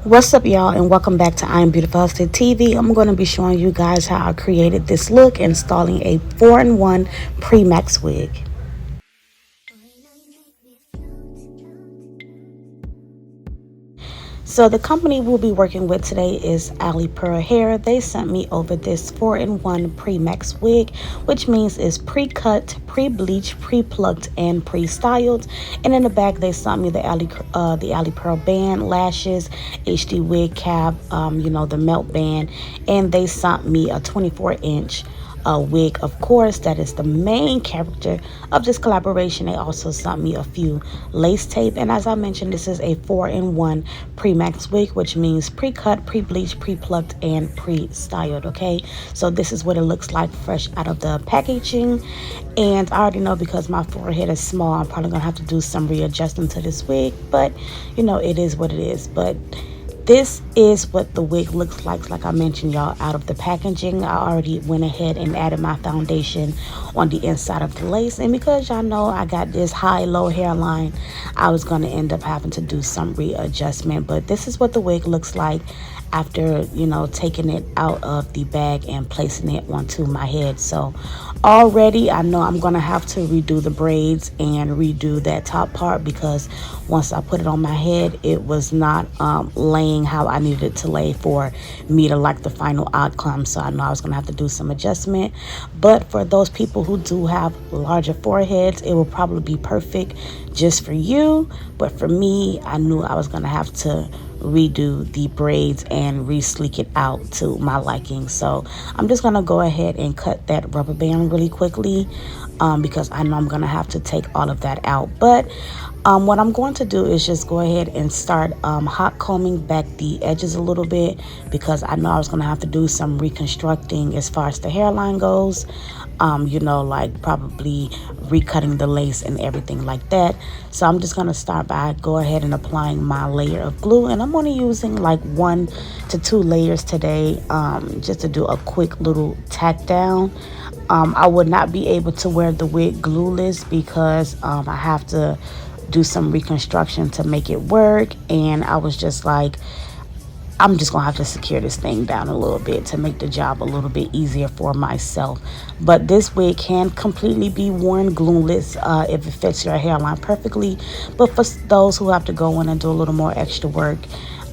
What's up, y'all, and welcome back to I Am Beautiful Hustler TV. I'm going to be showing you guys how I created this look installing a 4-in-1 Pre-Max wig. So the company we'll be working with today is Alipearl Hair. They sent me over this 4-in-1 Pre-Max wig, which means it's pre-cut, pre-bleached, pre-plucked, and pre-styled. And in the back, they sent me the Alipearl band, lashes, HD wig cap, the melt band, and they sent me a 24-inch wig. Of course, that is the main character of this collaboration. They also sent me a few lace tape, and as I mentioned, this is a 4-in-1 Pre-Max wig, which means pre-cut, pre-bleached, pre-plucked, and pre-styled. Okay, so this is what it looks like fresh out of the packaging. And I already know, because my forehead is small, I'm probably gonna have to do some readjusting to this wig, but it is what it is. But this is what the wig looks like I mentioned, y'all, out of the packaging. I already went ahead and added my foundation on the inside of the lace, and because y'all know I got this high-low hairline, I was going to end up having to do some readjustment. But this is what the wig looks like after taking it out of the bag and placing it onto my head. So already I know I'm gonna have to redo the braids and redo that top part, because once I put it on my head, it was not laying how I needed it to lay for me to like the final outcome. So I know I was gonna have to do some adjustment. But for those people who do have larger foreheads, it will probably be perfect just for you. But for me, I knew I was gonna have to redo the braids and re-sleek it out to my liking. So I'm just gonna go ahead and cut that rubber band really quickly, because I know I'm gonna have to take all of that out. But what I'm going to do is just go ahead and start hot combing back the edges a little bit, because I know I was gonna have to do some reconstructing as far as the hairline goes. Like probably recutting the lace and everything like that. So I'm just gonna start by go ahead and applying my layer of glue, and I'm only using like 1 to 2 layers today, just to do a quick little tack down. I would not be able to wear the wig glueless, because I have to do some reconstruction to make it work, and I was just like, I'm just gonna have to secure this thing down a little bit to make the job a little bit easier for myself. But this wig can completely be worn glueless if it fits your hairline perfectly. But for those who have to go in and do a little more extra work,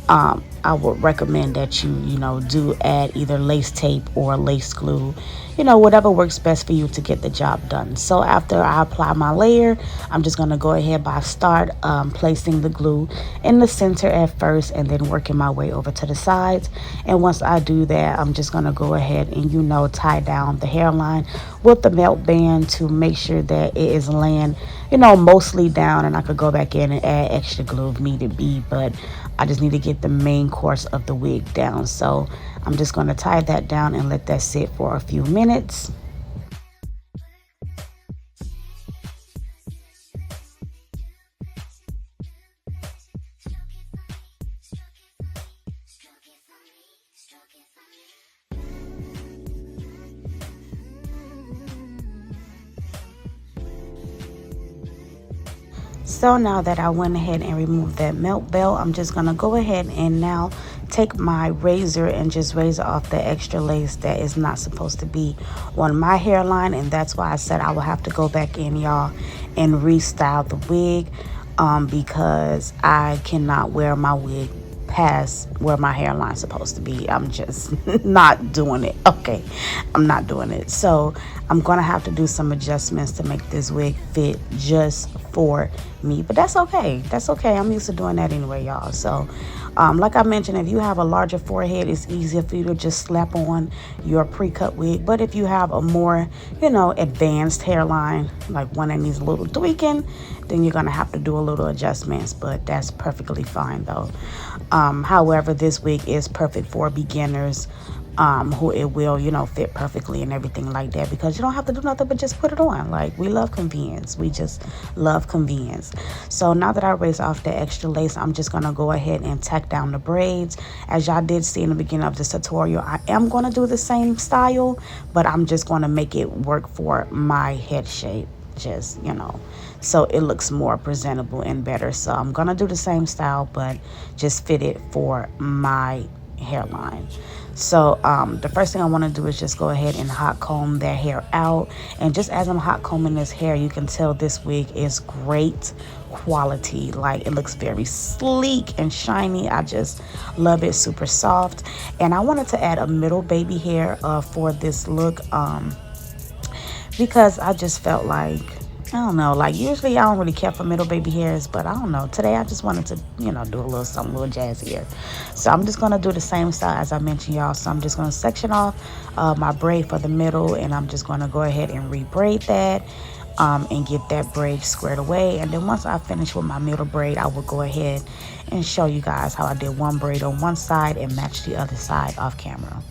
I would recommend that you do add either lace tape or lace glue, whatever works best for you to get the job done. So after I apply my layer, I'm just going to go ahead by start placing the glue in the center at first, and then working my way over to the sides. And once I do that, I'm just going to go ahead and tie down the hairline with the melt band to make sure that it is laying mostly down, and I could go back in and add extra glue if needed be, but I just need to get the main course of the wig down. So I'm just going to tie that down and let that sit for a few minutes. So now that I went ahead and removed that melt belt, I'm just gonna go ahead and now take my razor and just razor off the extra lace that is not supposed to be on my hairline. And that's why I said I will have to go back in, y'all, and restyle the wig, because I cannot wear my wig past where my hairline's supposed to be. I'm just not doing it. Okay, I'm not doing it. So I'm gonna have to do some adjustments to make this wig fit just for me, but that's okay. That's okay. I'm used to doing that anyway, y'all. So like I mentioned, if you have a larger forehead, it's easier for you to just slap on your pre-cut wig. But if you have a more advanced hairline, like one that needs a little tweaking, then you're gonna have to do a little adjustments. But that's perfectly fine though. However, this wig is perfect for beginners, who it will fit perfectly and everything like that, because you don't have to do nothing but just put it on. Like, we love convenience. We just love convenience. So now that I raised off the extra lace, I'm just gonna go ahead and tack down the braids. As y'all did see in the beginning of this tutorial, I am gonna do the same style, but I'm just gonna make it work for my head shape. just, so it looks more presentable and better. So I'm gonna do the same style, but just fit it for my hairline. So the first thing I want to do is just go ahead and hot comb that hair out. And just as I'm hot combing this hair, you can tell this wig is great quality. Like, it looks very sleek and shiny. I just love it. Super soft. And I wanted to add a middle baby hair for this look, because I just felt like, I don't know, like usually I don't really care for middle baby hairs, but I don't know, today I just wanted to, do a little something, a little jazzier. So I'm just going to do the same style as I mentioned, y'all. So I'm just going to section off my braid for the middle, and I'm just going to go ahead and re-braid that, and get that braid squared away. And then once I finish with my middle braid, I will go ahead and show you guys how I did one braid on one side and match the other side off camera.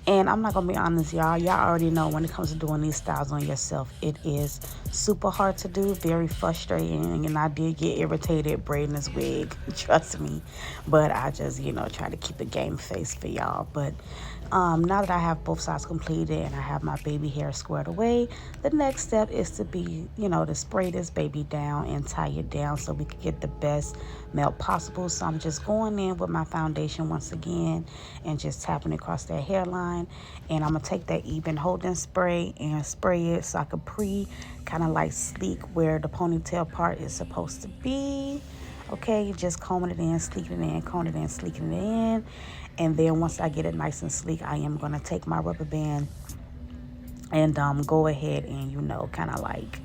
And I'm not gonna be honest, y'all already know when it comes to doing these styles on yourself, it is super hard to do, very frustrating, and I did get irritated braiding this wig, trust me. But I just, try to keep a game face for y'all. But now that I have both sides completed and I have my baby hair squared away, the next step is to spray this baby down and tie it down so we can get the best melt possible. So I'm just going in with my foundation once again and just tapping across that hairline. And I'm gonna take that even holding spray and spray it so I can kind of like sleek where the ponytail part is supposed to be. Okay, just combing it in, sleeking it in, combing it in, sleeking it in. And then once I get it nice and sleek, I am gonna take my rubber band and go ahead and kind of like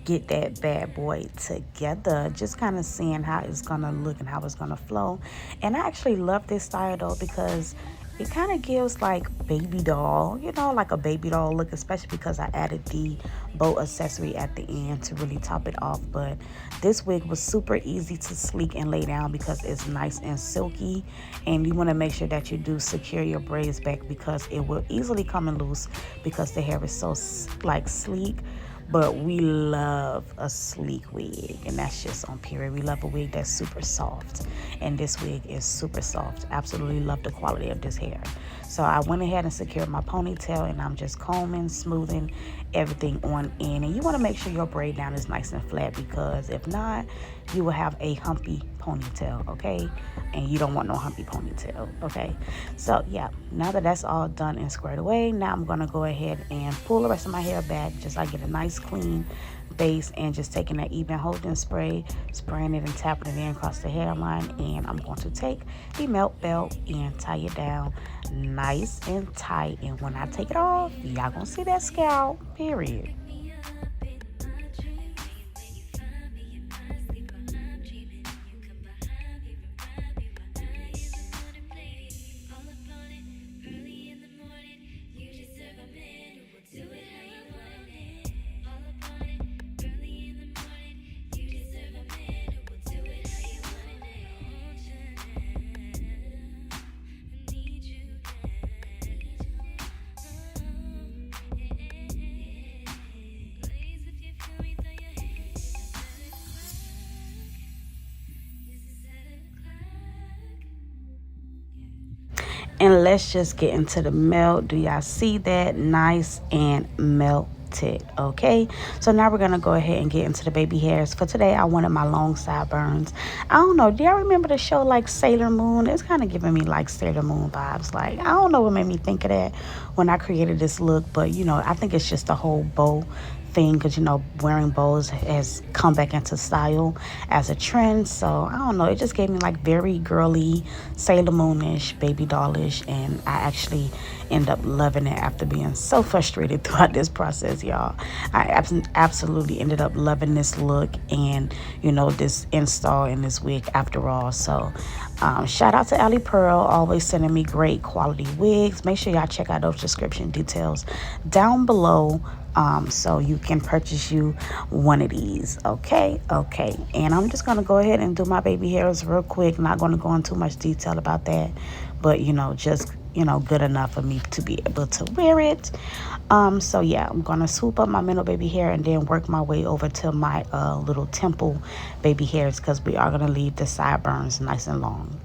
get that bad boy together, just kind of seeing how it's gonna look and how it's gonna flow. And I actually love this style though, because it kind of gives like baby doll, like a baby doll look, especially because I added the bow accessory at the end to really top it off. But this wig was super easy to sleek and lay down because it's nice and silky, and you want to make sure that you do secure your braids back because it will easily come and loose because the hair is so like sleek. But we love a sleek wig, and that's just on period. We love a wig that's super soft, and this wig is super soft. Absolutely love the quality of this hair. So I went ahead and secured my ponytail, and I'm just combing, smoothing everything on in. And you want to make sure your braid down is nice and flat, because if not, you will have a humpy ponytail, okay? And you don't want no humpy ponytail, okay? So yeah, now that that's all done and squared away, now I'm gonna go ahead and pull the rest of my hair back, just like get a nice clean base, and just taking that even holding spray, spraying it and tapping it in across the hairline. And I'm going to take the melt belt and tie it down nice and tight. And when I take it off, y'all gonna see that scalp, period. And let's just get into the melt. Do y'all see that? Nice and melted. Okay, so now we're gonna go ahead and get into the baby hairs. For today, I wanted my long sideburns. I don't know, do y'all remember the show like Sailor Moon? It's kind of giving me like Sailor Moon vibes. Like, I don't know what made me think of that when I created this look, but you know, I think it's just the whole bow thing, because you know, wearing bows has come back into style as a trend. So I don't know, it just gave me like very girly, Sailor Moonish, baby dollish, and I actually end up loving it after being so frustrated throughout this process, y'all. I absolutely ended up loving this look and, you know, this install in this wig after all. So shout out to Alipearl, always sending me great quality wigs. Make sure y'all check out those description details down below, so you can purchase you one of these. Okay, and I'm just gonna go ahead and do my baby hairs real quick. Not gonna go into too much detail about that, but you know, just, you know, good enough for me to be able to wear it. So yeah, I'm gonna swoop up my middle baby hair and then work my way over to my little temple baby hairs, because we are gonna leave the sideburns nice and long.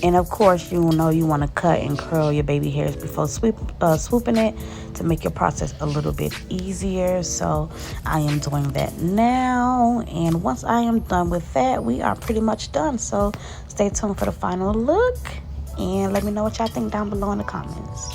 And of course, you know, you want to cut and curl your baby hairs before swooping it to make your process a little bit easier. So I am doing that now. And once I am done with that, we are pretty much done. So stay tuned for the final look and let me know what y'all think down below in the comments.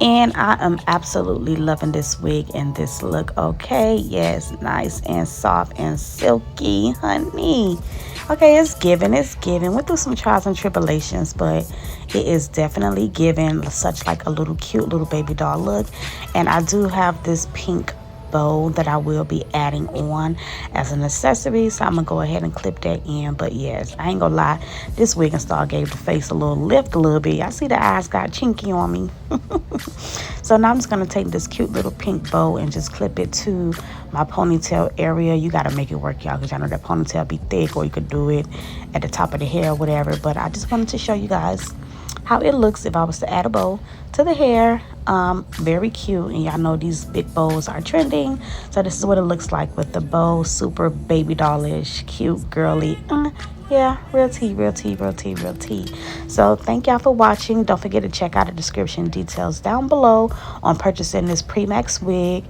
And I am absolutely loving this wig and this look. Okay, yes, nice and soft and silky, honey. Okay, it's giving. Went through some trials and tribulations, but it is definitely giving such like a little cute little baby doll look. And I do have this pink bow that I will be adding on as an accessory. So I'm gonna go ahead and clip that in. But yes, I ain't gonna lie, this wig install gave the face a little lift a little bit. I see the eyes got chinky on me. So now I'm just gonna take this cute little pink bow and just clip it to my ponytail area. You gotta make it work, y'all, because I know that ponytail be thick, or you could do it at the top of the hair or whatever. But I just wanted to show you guys how it looks if I was to add a bow to the hair. Very cute, and y'all know these big bows are trending, so this is what it looks like with the bow. Super baby dollish, cute, girly. Yeah, real tea, real tea, real tea, real tea. So thank y'all for watching. Don't forget to check out the description details down below on purchasing this Pre-Max wig.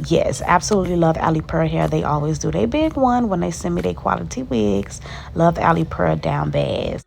Yes, absolutely love Alipearl Hair. They always do their big one when they send me their quality wigs. Love Alipearl down bad.